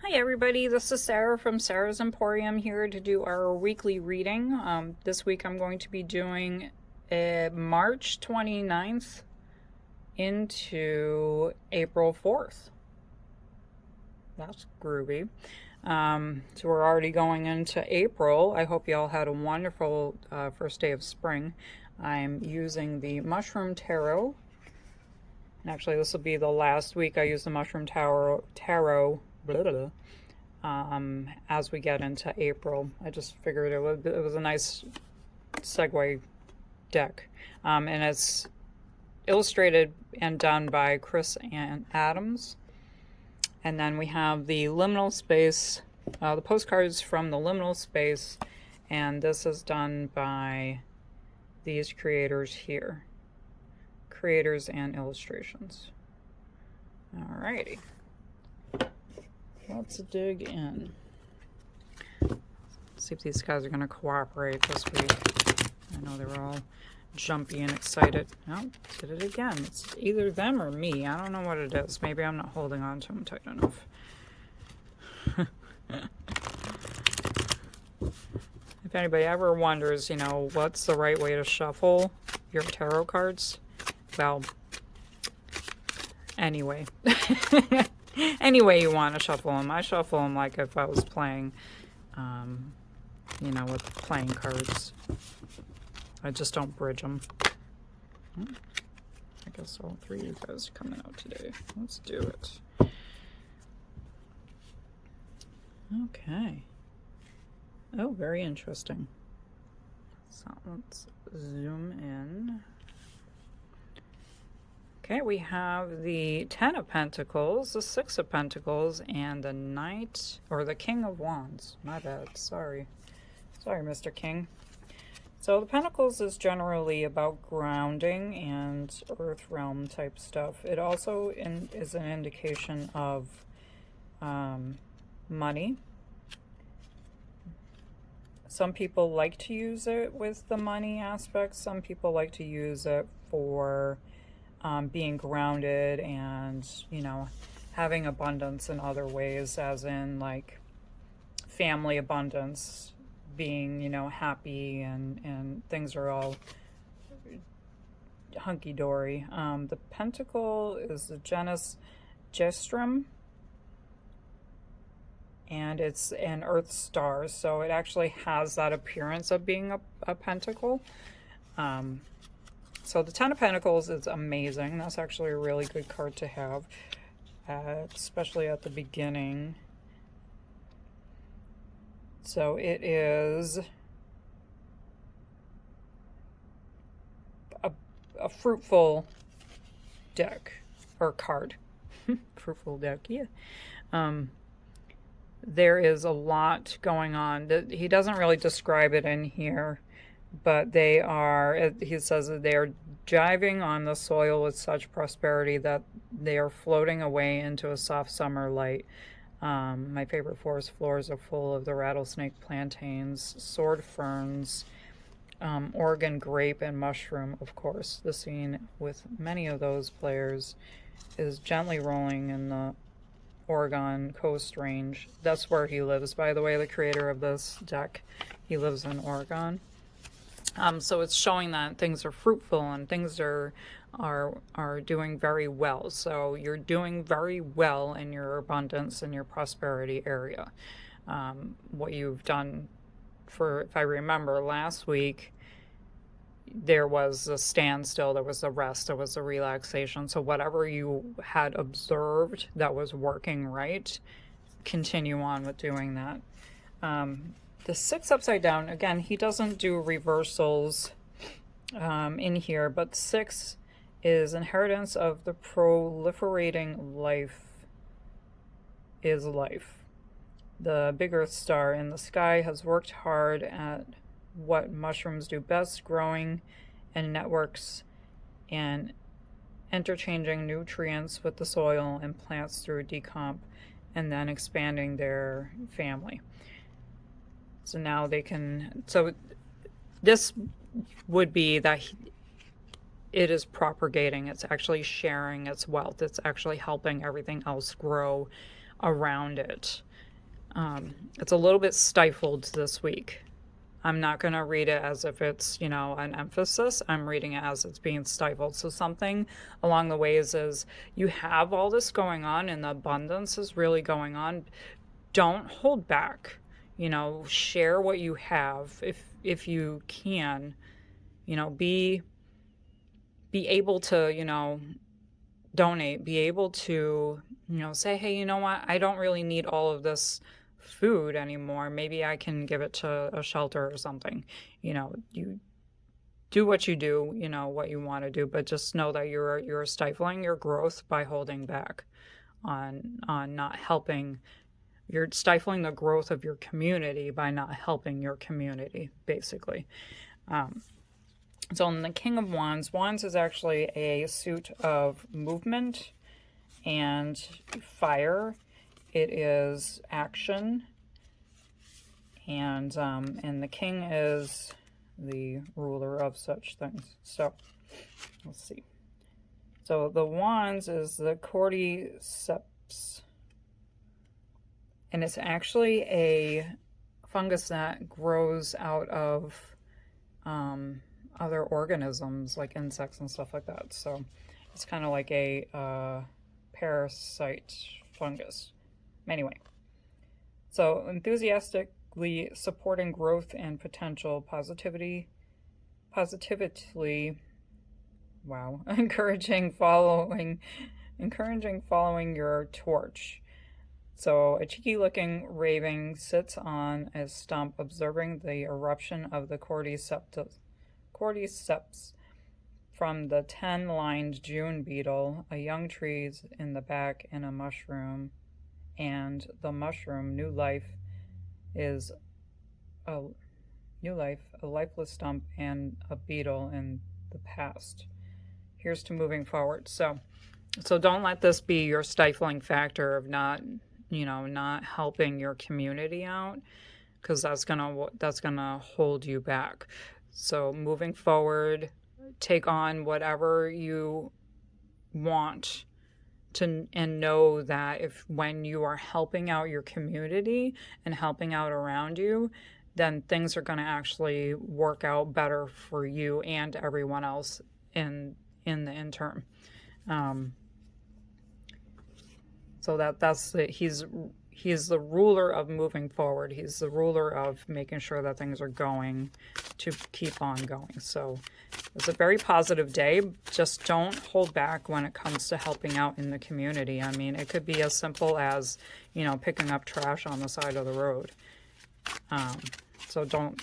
Hi everybody, this is Sarah from Sarah's Emporium here to do our weekly reading. This week I'm going to be doing March 29th into April 4th. That's groovy. So we're already going into April. I hope you all had a wonderful first day of spring. I'm using the Mushroom Tarot. And actually, this will be the last week I use the Mushroom Tarot blah, blah, blah, as we get into April. I just figured it was a nice segue deck. And it's illustrated and done by Chris and Adams. And then we have the Liminal Space, the postcards from the Liminal Space, and this is done by these creators here. Creators and illustrations. Alrighty. Let's dig in. See if these guys are going to cooperate this week. I know they were all jumpy and excited. Oh, did it again. It's either them or me. I don't know what it is. Maybe I'm not holding on to them tight enough. If anybody ever wonders, what's the right way to shuffle your tarot cards? Well, anyway. Any way you want to shuffle them. I shuffle them like if I was playing, with playing cards. I just don't bridge them. I guess all three of you guys are coming out today. Let's do it. Okay. Oh, very interesting. So let's zoom in. Okay, we have the Ten of Pentacles, the Six of Pentacles, and the Knight, or the King of Wands. My bad, sorry. Sorry, Mr. King. So the Pentacles is generally about grounding and Earth Realm type stuff. It also is an indication of money. Some people like to use it with the money aspect. Some people like to use it for being grounded and, having abundance in other ways, as in like family abundance, being, happy and things are all hunky-dory. The Pentacle is the genus Gestrum, and it's an Earth star, so it actually has that appearance of being a pentacle. So the Ten of Pentacles is amazing. That's actually a really good card to have, especially at the beginning. So it is a fruitful deck, or card. Fruitful deck, yeah. There is a lot going on. He doesn't really describe it in here, but they are, he says that they are jiving on the soil with such prosperity that they are floating away into a soft summer light. My favorite forest floors are full of the rattlesnake plantains, sword ferns, Oregon grape, and mushroom, of course. The scene with many of those players is gently rolling in the Oregon Coast Range. That's where he lives, by the way, the creator of this deck. He lives in Oregon. So it's showing that things are fruitful and things are doing very well. So you're doing very well in your abundance and your prosperity area. What you've done if I remember last week, there was a standstill, there was a rest, there was a relaxation. So whatever you had observed that was working right, continue on with doing that. The Six upside down, again, he doesn't do reversals in here, but Six is inheritance of the proliferating life is life. The big Earth star in the sky has worked hard at what mushrooms do best, growing in networks and interchanging nutrients with the soil and plants through decomp, and then expanding their family. So now they can, so this would be that it is propagating, it's actually sharing its wealth, it's actually helping everything else grow around it. It's a little bit stifled this week. I'm not going to read it as if it's, you know, an emphasis. I'm reading it as it's being stifled. So something along the ways is you have all this going on and the abundance is really going on. Don't hold back. You know, share what you have if you can. You know, be able to, you know, donate, be able to, you know, say, hey, you know what, I don't really need all of this food anymore. Maybe I can give it to a shelter or something. You know, you do what you do, you know, what you want to do, but just know that you're stifling your growth by holding back on not helping. You're stifling the growth of your community by not helping your community, basically. So in the King of Wands, Wands is actually a suit of movement and fire. It is action, and the king is the ruler of such things. So let's see. So the wands is the cordyceps, and it's actually a fungus that grows out of other organisms like insects and stuff like that. So it's kind of like a parasite fungus. Anyway, so enthusiastically supporting growth and potential positively, wow, encouraging following your torch. So a cheeky looking raven sits on a stump observing the eruption of the cordyceps from the 10-lined June beetle, a young trees in the back, and a mushroom. And the mushroom, new life, is a lifeless stump, and a beetle in the past. Here's to moving forward. So don't let this be your stifling factor of not helping your community out, because that's gonna hold you back. So moving forward, take on whatever you want to, and know that when you are helping out your community and helping out around you, then things are going to actually work out better for you and everyone else in the interim. So that's he's the ruler of moving forward. He's the ruler of making sure that things are going to keep on going. So it's a very positive day. Just don't hold back when it comes to helping out in the community. I mean, it could be as simple as, you know, picking up trash on the side of the road. So don't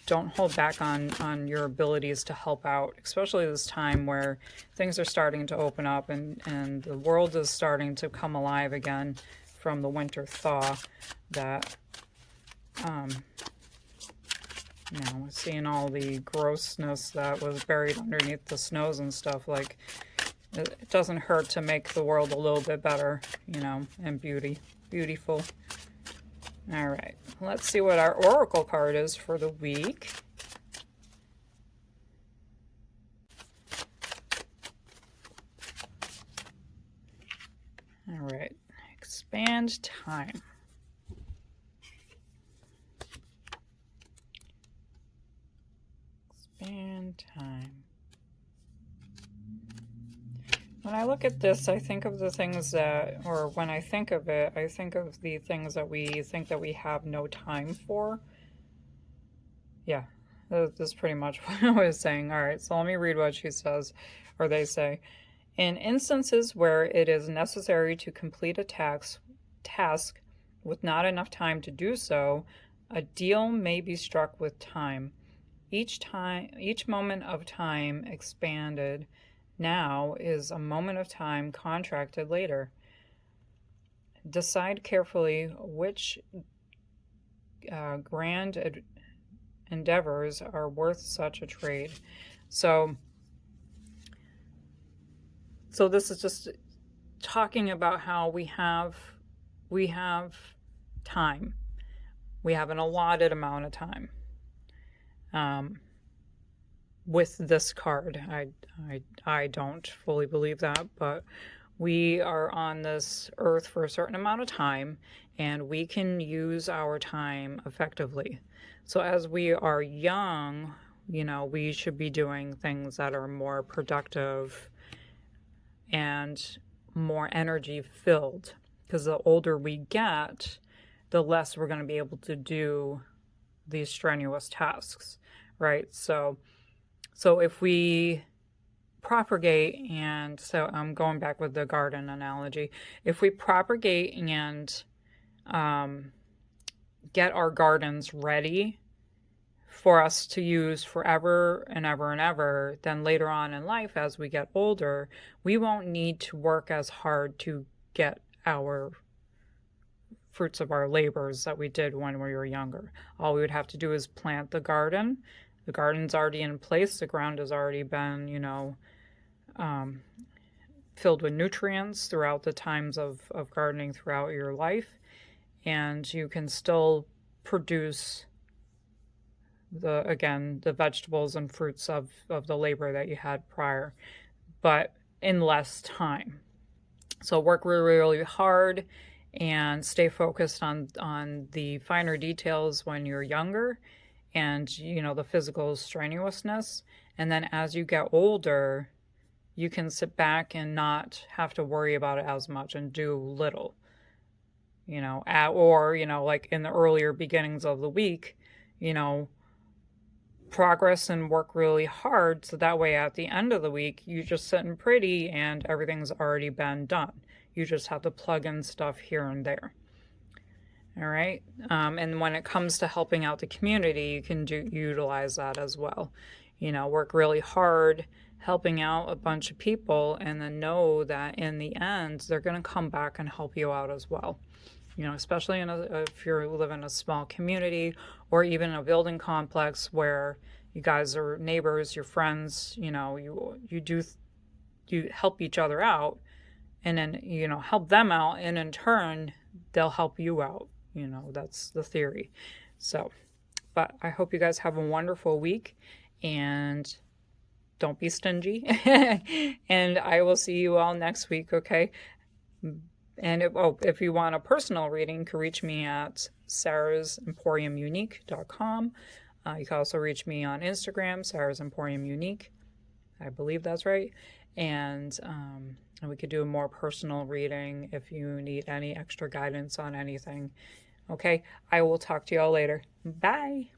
hold back on your abilities to help out, especially this time where things are starting to open up and the world is starting to come alive again from the winter thaw that, you know, seeing all the grossness that was buried underneath the snows and stuff, like, it doesn't hurt to make the world a little bit better, you know, and beautiful. All right, let's see what our oracle card is for the week. All right, expand time. Expand time. When I look at this, I think of the things that, or when I think of it, I think of the things that we think that we have no time for. Yeah, that's pretty much what I was saying. All right, so let me read what she says, or they say. In instances where it is necessary to complete a task with not enough time to do so, a deal may be struck with time. Each moment of time expanded now is a moment of time contracted later. Decide carefully which grand endeavors are worth such a trade. So this is just talking about how we have time. We have an allotted amount of time. With this card, I don't fully believe that, but We are on this earth for a certain amount of time, and we can use our time effectively. So as we are young, we should be doing things that are more productive and more energy filled. Because the older we get, the less we're going to be able to do these strenuous tasks, right? So if we propagate, and so I'm going back with the garden analogy, if we propagate and get our gardens ready for us to use forever and ever and ever, then later on in life, as we get older, we won't need to work as hard to get our fruits of our labors that we did when we were younger. All we would have to do is plant the garden. The garden's already in place. The ground has already been, filled with nutrients throughout the times of gardening throughout your life. And you can still produce the vegetables and fruits of the labor that you had prior, but in less time. So work really, really hard and stay focused on the finer details when you're younger, and the physical strenuousness. And then as you get older, you can sit back and not have to worry about it as much and do little. Like in the earlier beginnings of the week, progress and work really hard, so that way at the end of the week you're just sitting pretty and everything's already been done. You just have to plug in stuff here and there. All right. And when it comes to helping out the community, you can utilize that as well. Work really hard helping out a bunch of people, and then know that in the end they're going to come back and help you out as well. Especially if you live in a small community or even a building complex where you guys are neighbors, your friends, you help each other out, and then, help them out, and in turn, they'll help you out. That's the theory. So, but I hope you guys have a wonderful week, and don't be stingy. And I will see you all next week, okay? And if you want a personal reading, you can reach me at sarahsemporiumunique.com. You can also reach me on Instagram, sarahsemporiumunique. I believe that's right. And we could do a more personal reading if you need any extra guidance on anything. Okay, I will talk to y'all later. Bye.